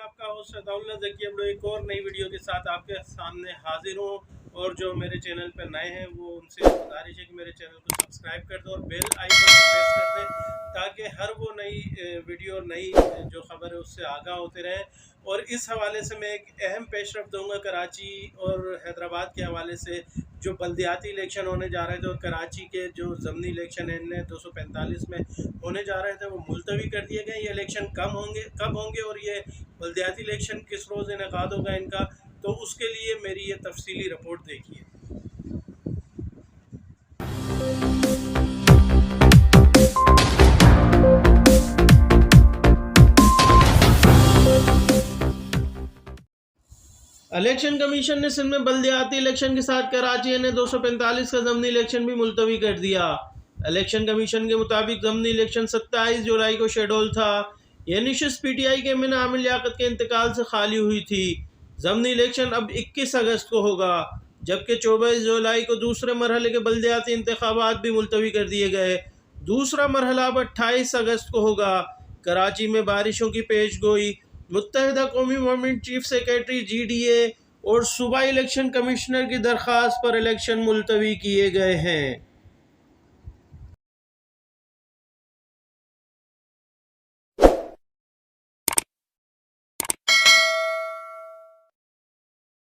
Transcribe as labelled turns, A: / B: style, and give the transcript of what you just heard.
A: आपका होस्ट अताउल्लाह ज़की अब एक और नई वीडियो के साथ आपके सामने हाजिर हूँ। और जो मेरे चैनल पर नए हैं वो उनसे गुजारिश है कि मेरे चैनल को सब्सक्राइब कर दो और बेल आइकन को प्रेस कर दें ताकि हर वो नई वीडियो और नई जो खबर है उससे आगाह होते रहें। और इस हवाले से मैं एक अहम पेशरफ दूंगा कराची और हैदराबाद के हवाले से। जो बल्दियाती इलेक्शन होने जा रहे थे और कराची के जो ज़मनी इलेक्शन है इनने 245 में होने जा रहे थे वो मुलतवी कर दिए गए। ये इलेक्शन कब होंगे और ये बल्दियाती इलेक्शन किस रोज़ इनेकाद होगा इनका, तो उसके लिए मेरी ये तफसीली रिपोर्ट देखिए। इलेक्शन कमीशन ने सिंध में बल्दियाती इलेक्शन के साथ कराची ने 245 का ज़मनी इलेक्शन भी मुलतवी कर दिया। इलेक्शन कमीशन के मुताबिक ज़मनी इलेक्शन 27 जुलाई को शेड्यूल था। यह निशिस्त पीटीआई के मिन आमिर लियाकत के इंतकाल से खाली हुई थी। ज़मनी इलेक्शन अब 21 अगस्त को होगा, जबकि 24 जुलाई को दूसरे मरहले के बल्दियाती इंतखाबात भी मुलतवी कर दिए गए। दूसरा मरहला अब 28 अगस्त को होगा। कराची में बारिशों की पेश गोई, मुत्तहिदा कौमी मूवमेंट चीफ सेक्रेटरी GDA और सूबाई इलेक्शन कमिश्नर की दरख्वास्त पर इलेक्शन मुलतवी किए गए हैं।